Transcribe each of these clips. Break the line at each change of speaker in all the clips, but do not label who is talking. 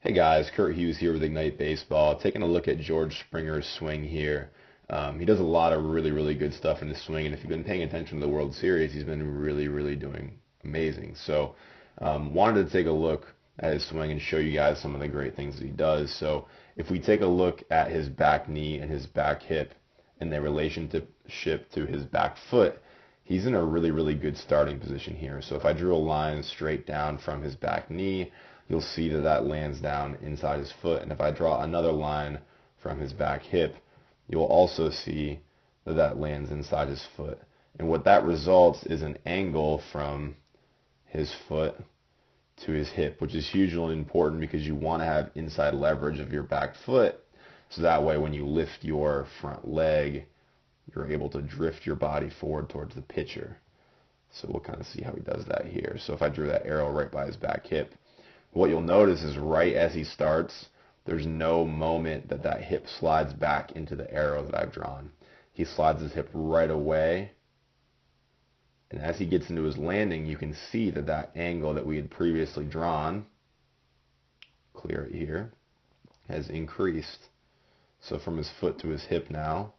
Hey guys, Kurt Hughes here with Ignite Baseball, taking a look at George Springer's swing here. He does a lot of really good stuff in his swing, and if you've been paying attention to the World Series, he's been really doing amazing. So, wanted to take a look at his swing and show you guys some of the great things that he does. So, if we take a look at his back knee and his back hip and their relationship to his back foot, he's in a really good starting position here. So, if I drew a line straight down from his back knee, you'll see that that lands down inside his foot. And if I draw another line from his back hip, you'll also see that that lands inside his foot. And what that results is an angle from his foot to his hip, which is hugely important because you want to have inside leverage of your back foot. So that way when you lift your front leg, you're able to drift your body forward towards the pitcher. So we'll kind of see how he does that here. So if I drew that arrow right by his back hip, what you'll notice is right as he starts, there's no moment that that hip slides back into the arrow that I've drawn. He slides his hip right away, and as he gets into his landing, you can see that that angle that we had previously drawn, clear it here, has increased. So from his foot to his hip now,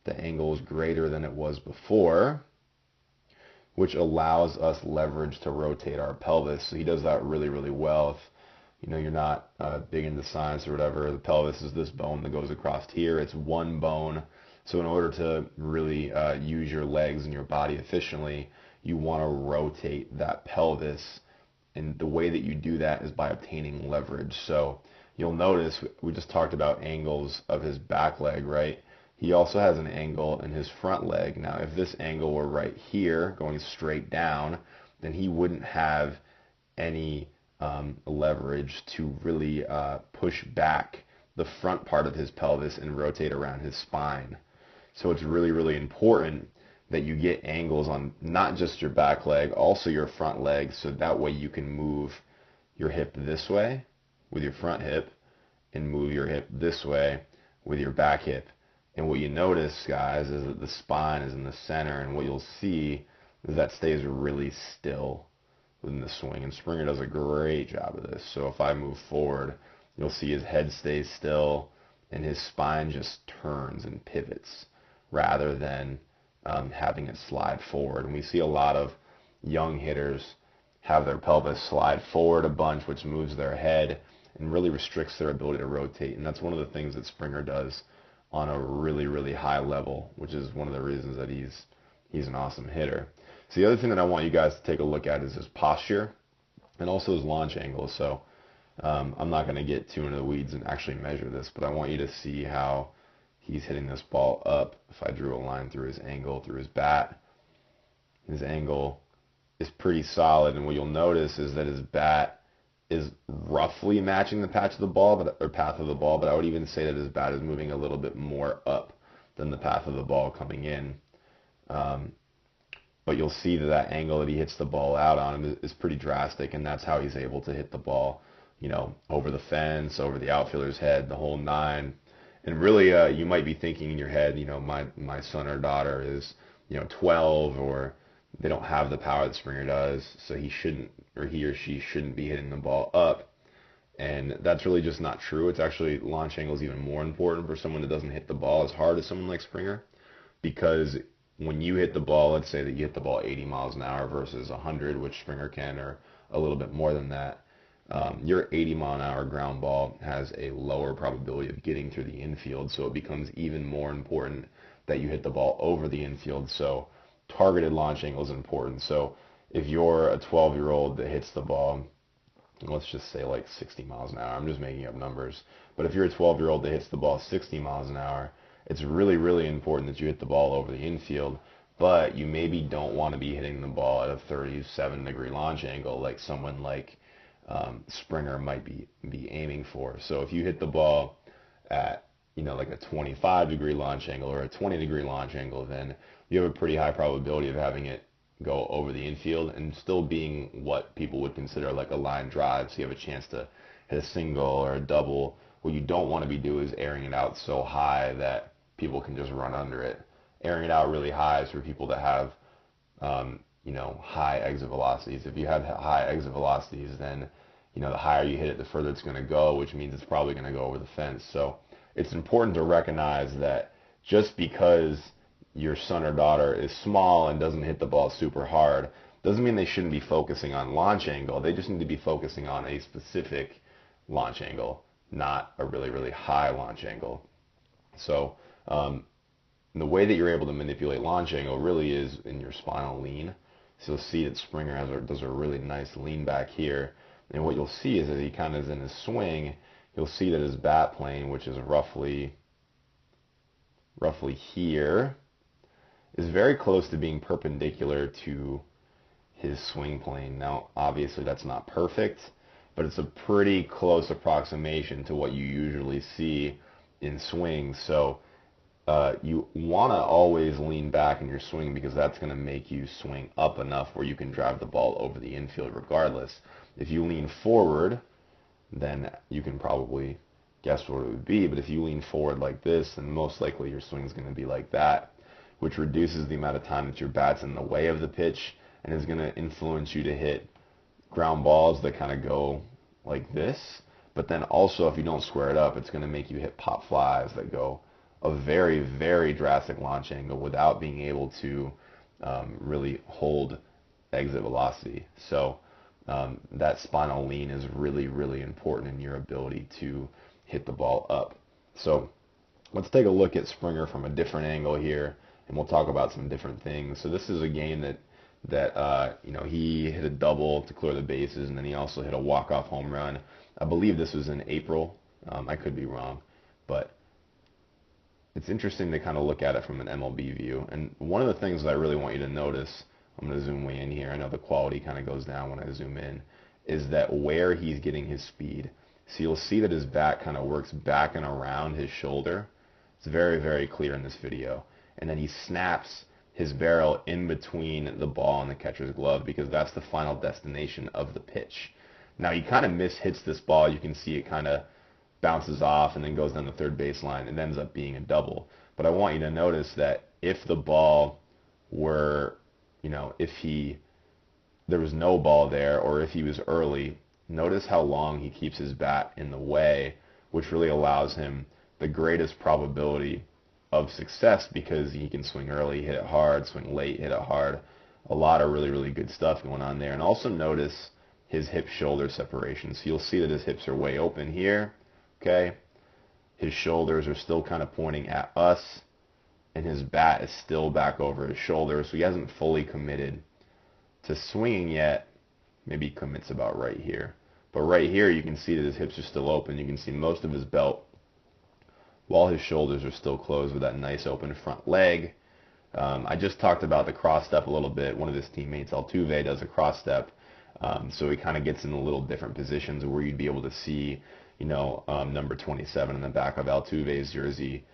the angle is greater than it was before, which allows us leverage to rotate our pelvis. So he does that really well. If you're not big into science or whatever, the pelvis is this bone that goes across here. It's one bone. So in order to really use your legs and your body efficiently, you want to rotate that pelvis. And the way that you do that is by obtaining leverage. So you'll notice we just talked about angles of his back leg, right? He also has an angle in his front leg. Now, if this angle were right here, going straight down, then he wouldn't have any leverage to really push back the front part of his pelvis and rotate around his spine. So it's really important that you get angles on not just your back leg, also your front leg, so that way you can move your hip this way with your front hip and move your hip this way with your back hip. And what you notice, guys, is that the spine is in the center, and what you'll see is that stays really still within the swing. And Springer does a great job of this. So if I move forward, you'll see his head stays still, and his spine just turns and pivots rather than having it slide forward. And we see a lot of young hitters have their pelvis slide forward a bunch, which moves their head and really restricts their ability to rotate. And that's one of the things that Springer does on a really high level, which is one of the reasons that he's an awesome hitter. So the other thing that I want you guys to take a look at is his posture and also his launch angle. So I'm not going to get too into the weeds and actually measure this, but I want you to see how he's hitting this ball up. If I drew a line through his angle, through his bat, his angle is pretty solid, and what you'll notice is that his bat is roughly matching the path of the ball, but I would even say that his bat is moving a little bit more up than the path of the ball coming in. But you'll see that that angle that he hits the ball out on is pretty drastic, and that's how he's able to hit the ball, over the fence, over the outfielder's head, the whole nine. And really, you might be thinking in your head, my son or daughter is, 12, or they don't have the power that Springer does, so he shouldn't, or he or she shouldn't be hitting the ball up. And that's really just not true. It's actually, launch angle is even more important for someone that doesn't hit the ball as hard as someone like Springer, because when you hit the ball, let's say that you hit the ball 80 miles an hour versus 100, which Springer can, or a little bit more than that, your 80-mile-an-hour ground ball has a lower probability of getting through the infield, so it becomes even more important that you hit the ball over the infield. So targeted launch angle is important. So if you're a 12-year-old that hits the ball, let's just say like 60 miles an hour, I'm just making up numbers, but if you're a 12-year-old that hits the ball 60 miles an hour, it's really important that you hit the ball over the infield, but you maybe don't want to be hitting the ball at a 37-degree launch angle like someone like Springer might be aiming for. So if you hit the ball at like a 25-degree launch angle or a 20-degree launch angle, then you have a pretty high probability of having it go over the infield and still being what people would consider like a line drive. So you have a chance to hit a single or a double. What you don't want to be doing is airing it out so high that people can just run under it. Airing it out really high is for people that have high exit velocities. If you have high exit velocities, then the higher you hit it, the further it's going to go, which means it's probably going to go over the fence. So it's important to recognize that just because your son or daughter is small and doesn't hit the ball super hard doesn't mean they shouldn't be focusing on launch angle. They just need to be focusing on a specific launch angle, not a really, really high launch angle. So the way that you're able to manipulate launch angle really is in your spinal lean. So you'll see that Springer does a really nice lean back here. And what you'll see is that he kind of is in his swing, you'll see that his bat plane, which is roughly here, is very close to being perpendicular to his swing plane. Now, obviously that's not perfect, but it's a pretty close approximation to what you usually see in swing. So you want to always lean back in your swing because that's going to make you swing up enough where you can drive the ball over the infield regardless. If you lean forward, then you can probably guess what it would be. But if you lean forward like this, then most likely your swing is going to be like that, which reduces the amount of time that your bat's in the way of the pitch and is going to influence you to hit ground balls that kind of go like this. But then also, if you don't square it up, it's going to make you hit pop flies that go a very, very drastic launch angle without being able to really hold exit velocity. So that spinal lean is really, really important in your ability to hit the ball up. So let's take a look at Springer from a different angle here, and we'll talk about some different things. So this is a game that he hit a double to clear the bases, and then he also hit a walk-off home run. I believe this was in April. I could be wrong, but it's interesting to kind of look at it from an MLB view. And one of the things that I really want you to notice, I'm going to zoom way in here, I know the quality kind of goes down when I zoom in, is that where he's getting his speed. So you'll see that his bat kind of works back and around his shoulder. It's very, very clear in this video. And then he snaps his barrel in between the ball and the catcher's glove because that's the final destination of the pitch. Now he kind of mishits this ball. You can see it kind of bounces off and then goes down the third baseline and ends up being a double. But I want you to notice that if the ball were, if there was no ball there, or if he was early, notice how long he keeps his bat in the way, which really allows him the greatest probability of success because he can swing early, hit it hard, swing late, hit it hard. A lot of really, really good stuff going on there. And also notice his hip-shoulder separation. So you'll see that his hips are way open here. Okay, his shoulders are still kind of pointing at us, and his bat is still back over his shoulder, so he hasn't fully committed to swinging yet. Maybe he commits about right here. But right here, you can see that his hips are still open. You can see most of his belt, while his shoulders are still closed with that nice open front leg. I just talked about the cross step a little bit. One of his teammates, Altuve, does a cross step, so he kind of gets in a little different positions where you'd be able to see number 27 in the back of Altuve's jersey,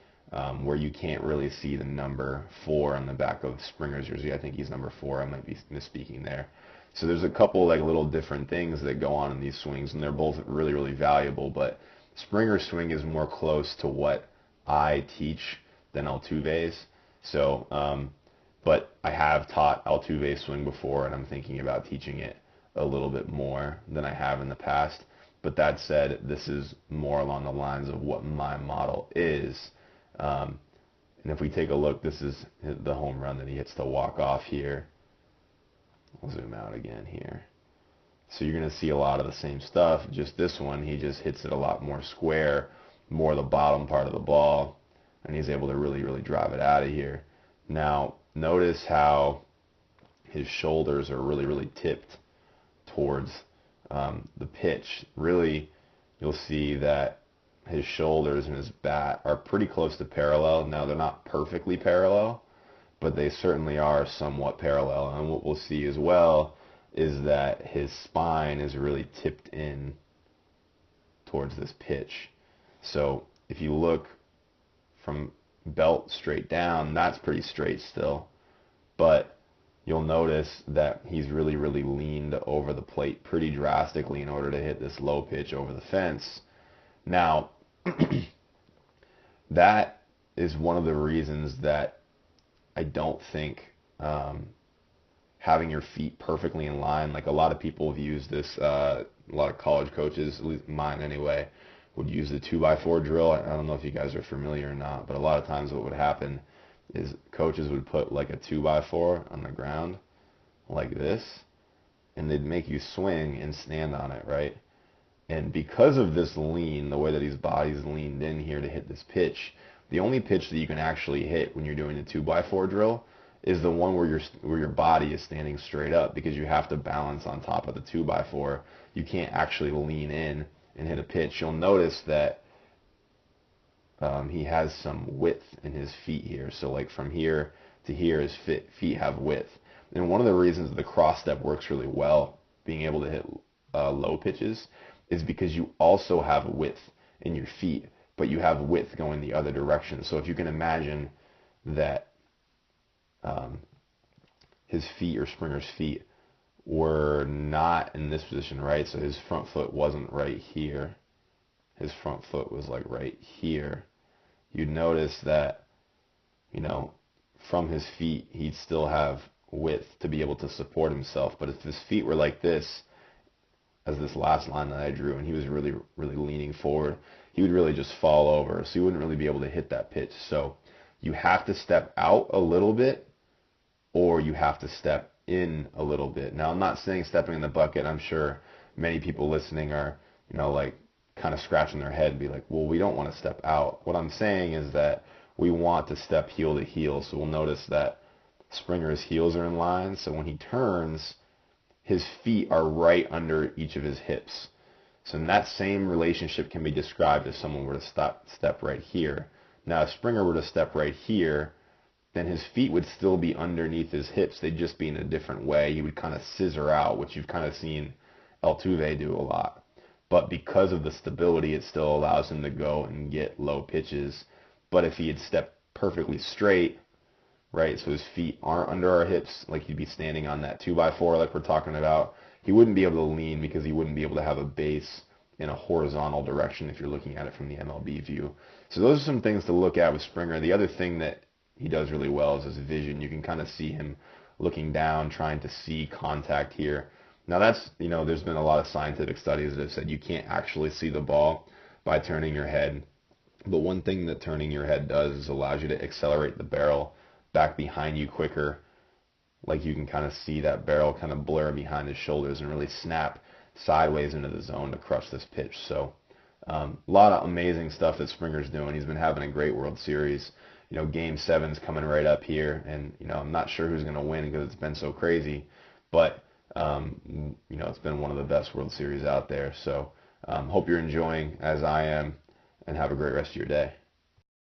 where you can't really see the number 4 on the back of Springer's jersey. I think he's number 4. I might be misspeaking there. So there's a couple like little different things that go on in these swings, and they're both really, really valuable. But Springer's swing is more close to what I teach than Altuve's. So, but I have taught Altuve's swing before, and I'm thinking about teaching it a little bit more than I have in the past. But that said, this is more along the lines of what my model is. And if we take a look, this is the home run that he hits to walk off here. We'll zoom out again here. So you're going to see a lot of the same stuff. Just this one, he just hits it a lot more square, more the bottom part of the ball, and he's able to really, really drive it out of here. Now, notice how his shoulders are really, really tipped towards the pitch. Really, you'll see that his shoulders and his bat are pretty close to parallel. Now, they're not perfectly parallel, but they certainly are somewhat parallel. And what we'll see as well is that his spine is really tipped in towards this pitch. So if you look from belt straight down, that's pretty straight still. But you'll notice that he's really, really leaned over the plate pretty drastically in order to hit this low pitch over the fence. Now, that is one of the reasons that I don't think having your feet perfectly in line, like a lot of people have used this a lot of college coaches, at least mine anyway, would use the 2x4 drill. I don't know if you guys are familiar or not, but a lot of times what would happen is coaches would put like a 2x4 on the ground like this, and they'd make you swing and stand on it, right? And because of this lean, the way that his body's leaned in here to hit this pitch, the only pitch that you can actually hit when you're doing the 2x4 drill is the one where your body is standing straight up, because you have to balance on top of the 2x4. You can't actually lean in and hit a pitch. You'll notice that he has some width in his feet here. So like from here to here, his feet have width. And one of the reasons the cross step works really well, being able to hit low pitches, is because you also have width in your feet, but you have width going the other direction. So if you can imagine that his feet, or Springer's feet, were not in this position, right? So his front foot wasn't right here. His front foot was like right here. You'd notice that, you know, from his feet, he'd still have width to be able to support himself. But if his feet were like this, as this last line that I drew, and he was really, really leaning forward, he would really just fall over. So he wouldn't really be able to hit that pitch. So you have to step out a little bit, or you have to step in a little bit. Now, I'm not saying stepping in the bucket. I'm sure many people listening are, you know, like kind of scratching their head and be like, well, we don't want to step out. What I'm saying is that we want to step heel to heel. So we'll notice that Springer's heels are in line. So when he turns, his feet are right under each of his hips. So that same relationship can be described if someone were to step right here. Now, if Springer were to step right here, then his feet would still be underneath his hips. They'd just be in a different way. He would kind of scissor out, which you've kind of seen Altuve do a lot. But because of the stability, it still allows him to go and get low pitches. But if he had stepped perfectly straight, right, so his feet aren't under our hips, like he'd be standing on that 2x4 like we're talking about, he wouldn't be able to lean, because he wouldn't be able to have a base in a horizontal direction if you're looking at it from the MLB view. So those are some things to look at with Springer. The other thing that he does really well is his vision. You can kind of see him looking down, trying to see contact here. Now that's, you know, there's been a lot of scientific studies that have said you can't actually see the ball by turning your head. But one thing that turning your head does is allows you to accelerate the barrel back behind you quicker. Like you can kind of see that barrel kind of blur behind his shoulders and really snap sideways into the zone to crush this pitch. So a lot of amazing stuff that Springer's doing. He's been having a great World Series. You know, Game 7's coming right up here, and, you know, I'm not sure who's going to win because it's been so crazy, but, you know, it's been one of the best World Series out there. So hope you're enjoying, as I am, and have a great rest of your day.